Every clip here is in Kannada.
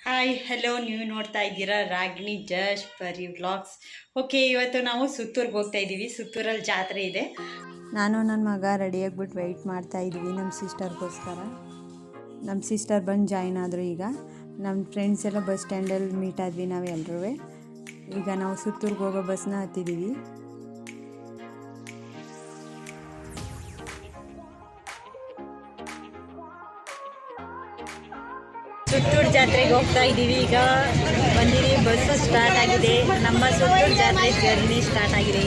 ಹಾಯ್ ಹಲೋ, ನೀವು ನೋಡ್ತಾ ಇದ್ದೀರಾ ರಾಗಿಣಿ ಜಸ್ಟ್ ಪರಿ ವ್ಲಾಗ್ಸ್. ಓಕೆ, ಇವತ್ತು ನಾವು ಸುತ್ತೂರ್ಗೆ ಹೋಗ್ತಾ ಇದ್ದೀವಿ. ಸುತ್ತೂರಲ್ಲಿ ಜಾತ್ರೆ ಇದೆ. ನಾನು ನನ್ನ ಮಗ ರೆಡಿಯಾಗ್ಬಿಟ್ಟು ವೆಯ್ಟ್ ಮಾಡ್ತಾ ಇದ್ವಿ ನಮ್ಮ ಸಿಸ್ಟರ್ಗೋಸ್ಕರ. ನಮ್ಮ ಸಿಸ್ಟರ್ ಬಂದು ಜಾಯ್ನ್ ಆದರು. ಈಗ ನಮ್ಮ ಫ್ರೆಂಡ್ಸ್ ಎಲ್ಲ ಬಸ್ ಸ್ಟ್ಯಾಂಡಲ್ಲಿ ಮೀಟ್ ಆದ್ವಿ ನಾವು ಎಲ್ಲರೂ. ಈಗ ನಾವು ಸುತ್ತೂರ್ಗೆ ಹೋಗೋ ಬಸ್ನ ಹತ್ತಿದ್ದೀವಿ. ಸುತ್ತೂರು ಜಾತ್ರೆಗೆ ಹೋಗ್ತಾ ಇದ್ದೀವಿ. ಈಗ ಬಂದಿದ್ದೀವಿ, ಬಸ್ ಸ್ಟಾರ್ಟ್ ಆಗಿದೆ. ನಮ್ಮ ಸುತ್ತೂರು ಜಾತ್ರೆ ಜರ್ನಿ ಸ್ಟಾರ್ಟ್ ಆಗಿದೆ.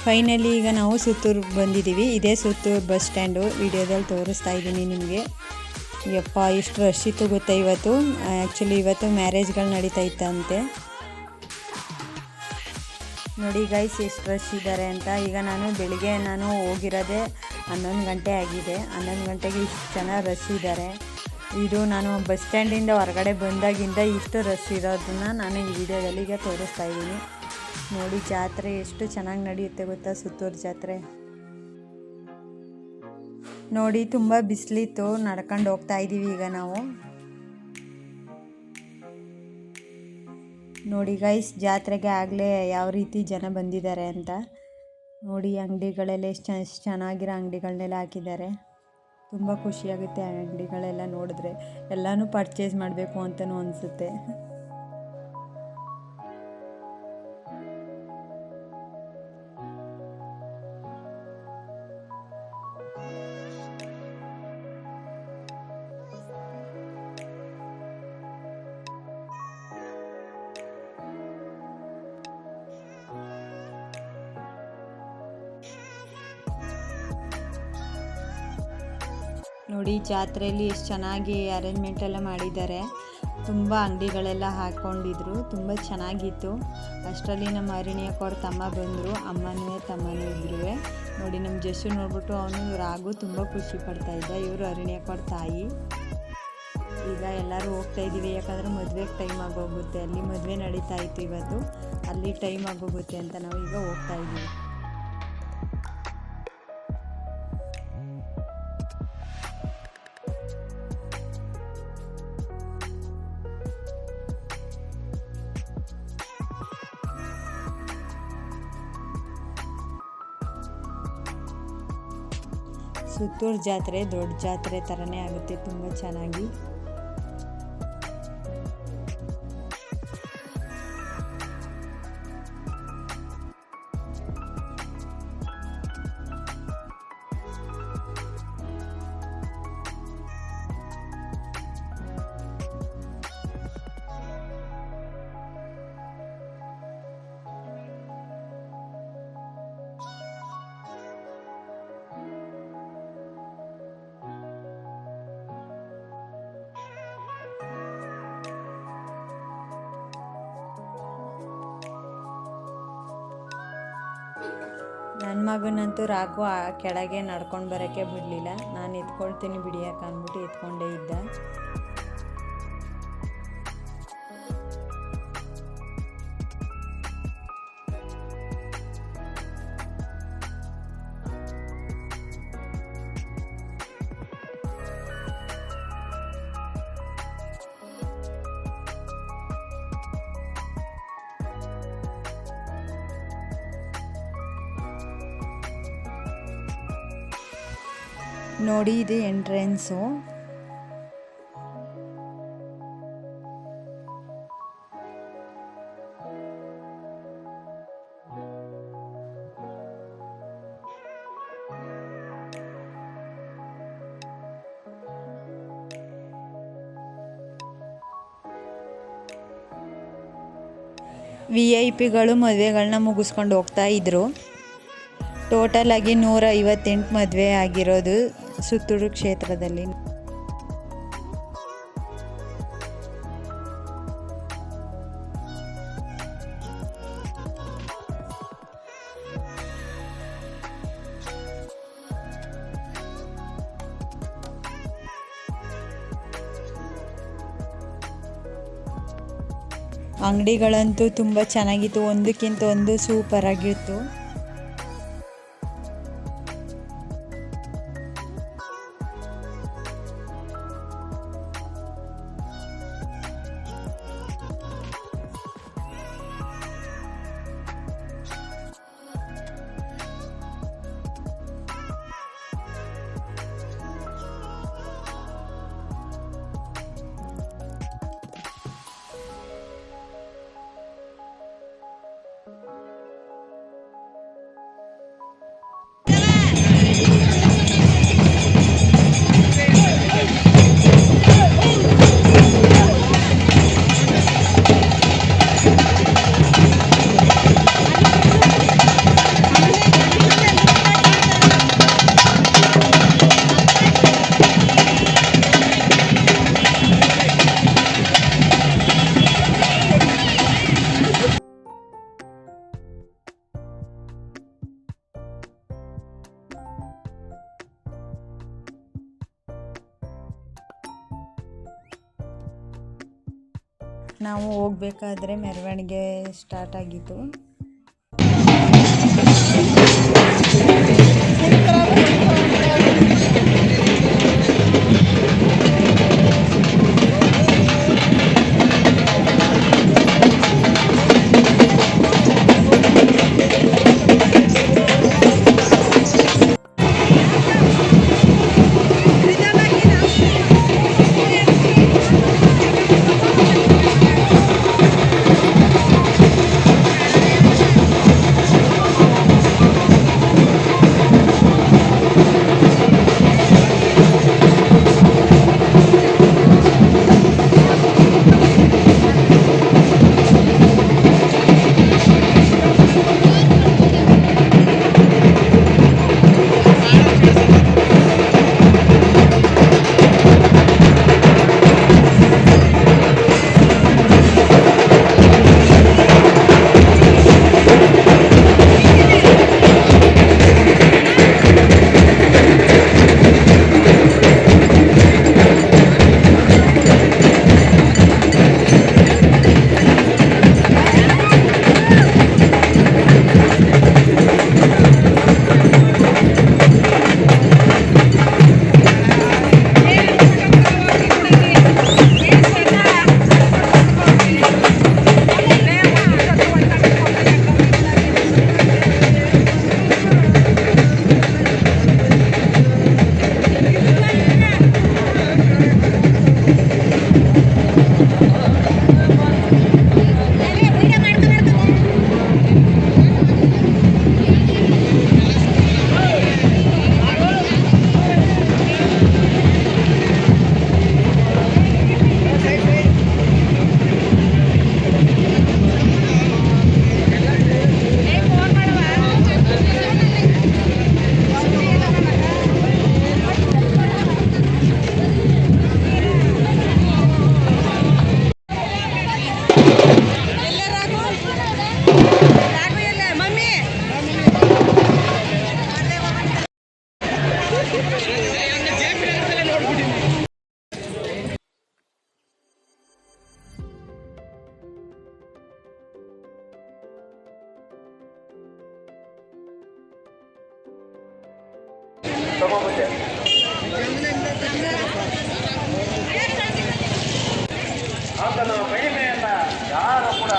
ಫೈನಲಿ ಈಗ ನಾವು ಸುತ್ತೂರಿಗೆ ಬಂದಿದ್ದೀವಿ. ಇದೇ ಸುತ್ತೂರು ಬಸ್ ಸ್ಟ್ಯಾಂಡು. ವಿಡಿಯೋದಲ್ಲಿ ತೋರಿಸ್ತಾ ಇದ್ದೀನಿ ನಿಮಗೆ. ಯಪ್ಪ, ಎಷ್ಟು ರಶ್ ಇತ್ತು ಗೊತ್ತಾ ಇವತ್ತು. ಆ್ಯಕ್ಚುಲಿ ಇವತ್ತು ಮ್ಯಾರೇಜ್ಗಳು ನಡೀತಾ ಇತ್ತಂತೆ. ನೋಡಿ ಗೈಸ್, ಎಷ್ಟು ರಶ್ ಇದ್ದಾರೆ ಅಂತ. ಈಗ ಬೆಳಿಗ್ಗೆ ನಾನು ಹೋಗಿರೋದೆ 11 ಗಂಟೆ ಆಗಿದೆ. 11 ಗಂಟೆಗೆ ಇಷ್ಟು ಜನ ರಶ್ ಇದ್ದಾರೆ. ಇದು ನಾನು ಬಸ್ ಸ್ಟ್ಯಾಂಡಿಂದ ಹೊರಗಡೆ ಬಂದಾಗಿಂದ ಇಷ್ಟು ರಶ್ ಇರೋದನ್ನ ನಾನು ಈ ವಿಡಿಯೋದಲ್ಲಿ ಈಗ ತೋರಿಸ್ತಾ ಇದ್ದೀನಿ. ನೋಡಿ, ಜಾತ್ರೆ ಎಷ್ಟು ಚೆನ್ನಾಗಿ ನಡೆಯುತ್ತೆ ಗೊತ್ತಾ, ಸುತ್ತೂರು ಜಾತ್ರೆ. ನೋಡಿ, ತುಂಬ ಬಿಸಿಲಿತ್ತು. ನಡ್ಕೊಂಡು ಹೋಗ್ತಾ ಇದ್ದೀವಿ ಈಗ ನಾವು. ನೋಡಿ ಗೈಸ್, ಜಾತ್ರೆಗೆ ಆಗಲೇ ಯಾವ ರೀತಿ ಜನ ಬಂದಿದ್ದಾರೆ ಅಂತ. ನೋಡಿ, ಅಂಗಡಿಗಳೆಲ್ಲ ಎಷ್ಟು ಚೆನ್ನಾಗಿರೋ ಅಂಗಡಿಗಳನ್ನೆಲ್ಲ ಹಾಕಿದ್ದಾರೆ. ತುಂಬ ಖುಷಿಯಾಗುತ್ತೆ ಆ ಅಂಗಡಿಗಳೆಲ್ಲ ನೋಡಿದ್ರೆ. ಎಲ್ಲನೂ ಪರ್ಚೇಸ್ ಮಾಡಬೇಕು ಅಂತಲೂ ಅನಿಸುತ್ತೆ. ನೋಡಿ, ಜಾತ್ರೆಯಲ್ಲಿ ಎಷ್ಟು ಚೆನ್ನಾಗಿ ಅರೇಂಜ್ಮೆಂಟ್ ಎಲ್ಲ ಮಾಡಿದ್ದಾರೆ. ತುಂಬ ಅಂಗಡಿಗಳೆಲ್ಲ ಹಾಕ್ಕೊಂಡಿದ್ರು. ತುಂಬ ಚೆನ್ನಾಗಿತ್ತು. ಅಷ್ಟರಲ್ಲಿ ನಮ್ಮ ಅರಿಣ್ಯಕ್ಕೆ ಅವ್ರ ತಮ್ಮ ಬಂದರು. ಅಮ್ಮನೂ ತಮ್ಮನೂ ಇದ್ರೂ. ನೋಡಿ, ನಮ್ಮ ಜಸ್ಸು ನೋಡ್ಬಿಟ್ಟು ಅವನು ರಾಗು ತುಂಬ ಖುಷಿ ಪಡ್ತಾ ಇದ್ದ. ಇವರು ಅರಿಣ್ಯಕ್ಕೆ ಅವ್ರ ತಾಯಿ. ಈಗ ಎಲ್ಲರೂ ಹೋಗ್ತಾ ಇದ್ದೀವಿ, ಯಾಕಂದರೆ ಮದುವೆಗೆ ಟೈಮ್ ಆಗೋಗುತ್ತೆ. ಅಲ್ಲಿ ಮದುವೆ ನಡೀತಾ ಇತ್ತು ಇವತ್ತು. ಅಲ್ಲಿ ಟೈಮ್ ಆಗೋಗುತ್ತೆ ಅಂತ ನಾವು ಈಗ ಹೋಗ್ತಾ ಇದ್ದೀವಿ. ಸುತ್ತೂರು ಜಾತ್ರೆ ದೊಡ್ಡ ಜಾತ್ರೆ ಥರನೇ ಆಗುತ್ತೆ, ತುಂಬ ಚೆನ್ನಾಗಿ. ನನ್ನ ಮಗನಂತೂ ರಾಘು ಆ ಕೆಳಗೆ ನಡ್ಕೊಂಡು ಬರೋಕ್ಕೆ ಬಿಡಲಿಲ್ಲ. ನಾನು ಎತ್ಕೊಳ್ತೀನಿ ಬಿಡಿಯಕ್ಕೆ ಅಂದ್ಬಿಟ್ಟು ಎತ್ಕೊಂಡೇ ಇದ್ದ. ನೋಡಿ ಇದು ಎಂಟ್ರೆನ್ಸು. VIP ಗಳು ಮದುವೆಗಳನ್ನ ಮುಗಿಸ್ಕೊಂಡು ಹೋಗ್ತಾ ಇದ್ರು. ಟೋಟಲ್ ಆಗಿ 158 ಮದುವೆ ಆಗಿರೋದು ಸುತ್ತೂರು ಕ್ಷೇತ್ರದಲ್ಲಿ. ಅಂಗಡಿಗಳಂತೂ ತುಂಬ ಚೆನ್ನಾಗಿತ್ತು, ಒಂದಕ್ಕಿಂತ ಒಂದು ಸೂಪರ್ ಆಗಿತ್ತು. ನಾವು ಹೋಗ್ಬೇಕಾದ್ರೆ ಮೆರವಣಿಗೆ ಸ್ಟಾರ್ಟ್ ಆಗಿತ್ತು. ಆತನ ಮಹಿಮೆಯನ್ನ ಯಾರು ಕೂಡ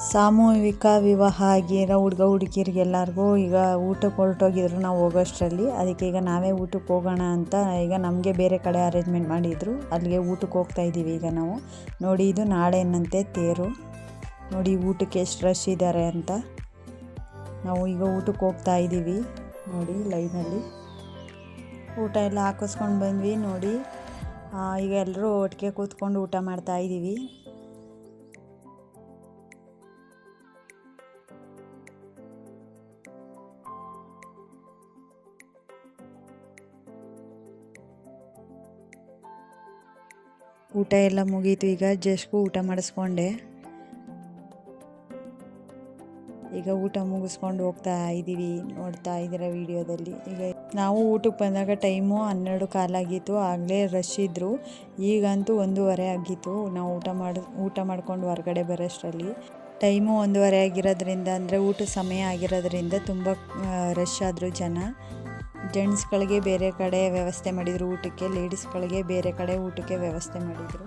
ಸಾಮೂಹಿಕ ವಿವಾಹ ಆಗಿರೋ ಹುಡುಗ ಹುಡುಗಿರಿಗೆಲ್ಲರಿಗೂ ಈಗ ಊಟಕ್ಕೆ ಹೊರಟೋಗಿದ್ರು ನಾವು ಹೋಗೋಷ್ಟರಲ್ಲಿ. ಅದಕ್ಕೆ ಈಗ ನಾವೇ ಊಟಕ್ಕೆ ಹೋಗೋಣ ಅಂತ ಈಗ ನಮಗೆ ಬೇರೆ ಕಡೆ ಅರೇಂಜ್ಮೆಂಟ್ ಮಾಡಿದರು, ಅಲ್ಲಿಗೆ ಊಟಕ್ಕೆ ಹೋಗ್ತಾ ಇದ್ದೀವಿ ಈಗ ನಾವು. ನೋಡಿ ಇದು ನಾಳೆನಂತೆ ತೇರು. ನೋಡಿ ಊಟಕ್ಕೆ ಎಷ್ಟು ರಶ್ ಇದ್ದಾರೆ ಅಂತ. ನಾವು ಈಗ ಊಟಕ್ಕೆ ಹೋಗ್ತಾ ಇದ್ದೀವಿ ನೋಡಿ ಲೈನಲ್ಲಿ. ಊಟ ಎಲ್ಲ ಹಾಕಿಸ್ಕೊಂಡು ಬಂದ್ವಿ ನೋಡಿ. ಈಗ ಎಲ್ಲರೂ ಒಟ್ಟಿಗೆ ಕೂತ್ಕೊಂಡು ಊಟ ಮಾಡ್ತಾ ಇದ್ದೀವಿ. ಊಟ ಎಲ್ಲ ಮುಗೀತು, ಈಗ ಜಸ್ಟ್ಗೂ ಊಟ ಮಾಡಿಸ್ಕೊಂಡೆ. ಈಗ ಊಟ ಮುಗಿಸ್ಕೊಂಡು ಹೋಗ್ತಾ ಇದ್ದೀವಿ, ನೋಡ್ತಾ ಇದ್ದೀರ ವಿಡಿಯೋದಲ್ಲಿ. ಈಗ ನಾವು ಊಟಕ್ಕೆ ಬಂದಾಗ ಟೈಮು 12 ಕಾಲಾಗಿತ್ತು, ಆಗಲೇ ರಶ್ ಇದ್ದರು. ಈಗಂತೂ 1:15 ಆಗಿತ್ತು ನಾವು ಊಟ ಮಾಡ್ಕೊಂಡು ಹೊರಗಡೆ ಬರೋಷ್ಟರಲ್ಲಿ. ಟೈಮು 1:15 ಆಗಿರೋದ್ರಿಂದ ಅಂದರೆ ಊಟ ಸಮಯ ಆಗಿರೋದ್ರಿಂದ ತುಂಬ ರಶ್ ಆದರು ಜನ. ಜೆಂಟ್ಸ್ಗಳಿಗೆ ಬೇರೆ ಕಡೆ ವ್ಯವಸ್ಥೆ ಮಾಡಿದರು ಊಟಕ್ಕೆ, ಲೇಡೀಸ್ಗಳಿಗೆ ಬೇರೆ ಕಡೆ ಊಟಕ್ಕೆ ವ್ಯವಸ್ಥೆ ಮಾಡಿದರು.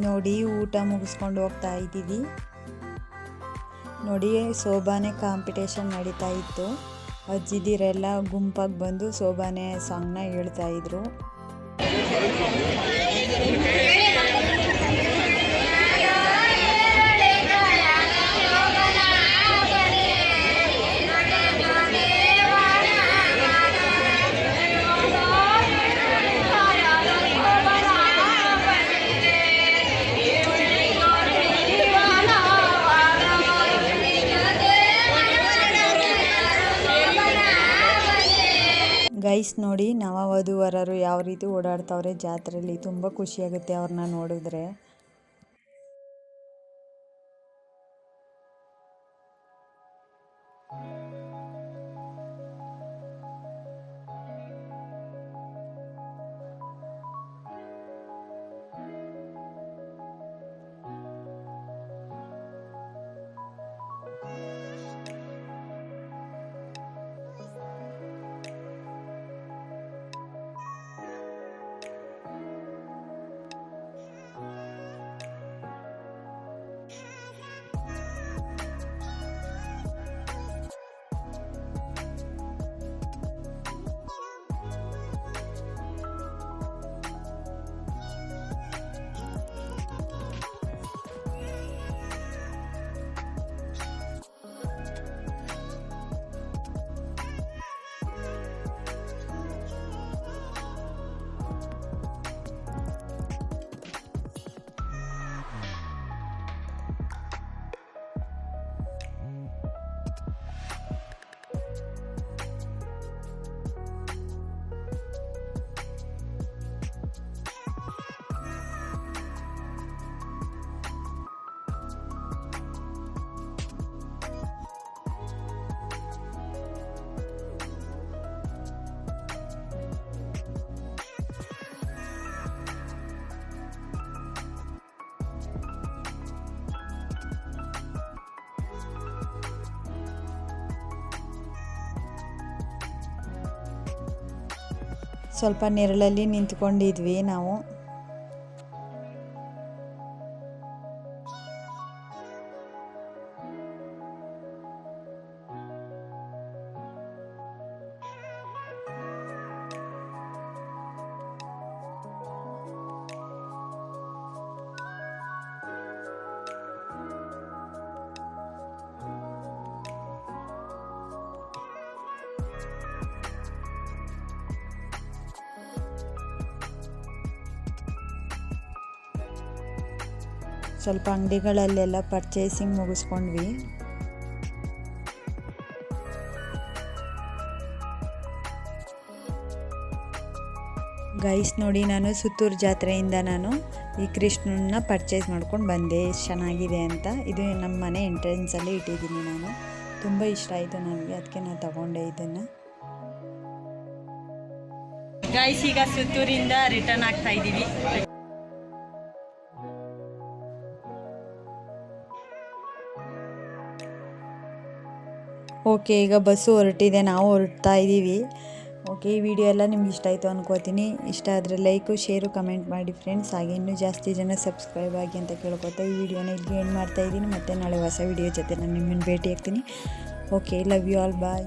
ನೋಡಿ ಊಟ ಮುಗಿಸ್ಕೊಂಡು ಹೋಗ್ತಾ ಇದ್ದೀವಿ. ನೋಡಿ ಸೋಬಾನೆ ಕಾಂಪಿಟೇಷನ್ ನಡೀತಾ ಇತ್ತು. ಅಜ್ಜಿದಿರೆಲ್ಲ ಗುಂಪಾಗಿ ಬಂದು ಸೋಬಾನೆ ಸಾಂಗ್ನ ಹೇಳ್ತಾ ಇದ್ರು. ಗೈಸ್ ನೋಡಿ ನವವಧುವರರು ಯಾವ ರೀತಿ ಓಡಾಡ್ತಾವ್ರೆ ಜಾತ್ರೆಯಲ್ಲಿ, ತುಂಬ ಖುಷಿಯಾಗುತ್ತೆ ಅವ್ರನ್ನ ನೋಡಿದ್ರೆ. ಸ್ವಲ್ಪ ನೆರಳಲ್ಲಿ ನಿಂತ್ಕೊಂಡಿದ್ವಿ ನಾವು. ಸ್ವಲ್ಪ ಅಂಗಡಿಗಳಲ್ಲೆಲ್ಲ ಪರ್ಚೇಸಿಂಗ್ ಮುಗಿಸ್ಕೊಂಡ್ವಿ. ಗೈಸ್ ನೋಡಿ ನಾನು ಸುತ್ತೂರು ಜಾತ್ರೆಯಿಂದ ನಾನು ಈ ಕೃಷ್ಣನ ಪರ್ಚೇಸ್ ಮಾಡ್ಕೊಂಡು ಬಂದೆ, ಎಷ್ಟು ಚೆನ್ನಾಗಿದೆ ಅಂತ. ಇದು ನಮ್ಮ ಮನೆ ಎಂಟ್ರೆನ್ಸಲ್ಲಿ ಇಟ್ಟಿದ್ದೀನಿ ನಾನು. ತುಂಬ ಇಷ್ಟ ಆಯಿತು ನನಗೆ, ಅದಕ್ಕೆ ನಾನು ತಗೊಂಡೆ ಇದನ್ನು. ಗೈಸ್ ಈಗ ಸುತ್ತೂರಿಂದ ರಿಟರ್ನ್ ಆಗ್ತಾ ಇದ್ದೀವಿ. ಓಕೆ, ಈಗ ಬಸ್ಸು ಹೊರಟಿದೆ, ನಾವು ಹೊರಡ್ತಾ ಇದ್ದೀವಿ. ಓಕೆ, ಈ ವಿಡಿಯೋ ಎಲ್ಲ ನಿಮ್ಗೆ ಇಷ್ಟ ಆಯಿತು ಅನ್ಕೋತೀನಿ. ಇಷ್ಟ ಆದರೆ ಲೈಕು, ಶೇರು, ಕಮೆಂಟ್ ಮಾಡಿ ಫ್ರೆಂಡ್ಸ್. ಹಾಗೆ ಇನ್ನೂ ಜಾಸ್ತಿ ಜನ ಸಬ್ಸ್ಕ್ರೈಬ್ ಆಗಿ ಅಂತ ಕೇಳ್ಕೊತಾ ಈ ವಿಡಿಯೋನ ಇಲ್ಲಿಗೆ ಎಂಡ್ ಮಾಡ್ತಾಯಿದ್ದೀನಿ. ಮತ್ತು ನಾಳೆ ಹೊಸ ವಿಡಿಯೋ ಜೊತೆ ನಾನು ನಿಮ್ಮನ್ನು ಭೇಟಿ ಆಗ್ತೀನಿ. Okay, love you all, bye.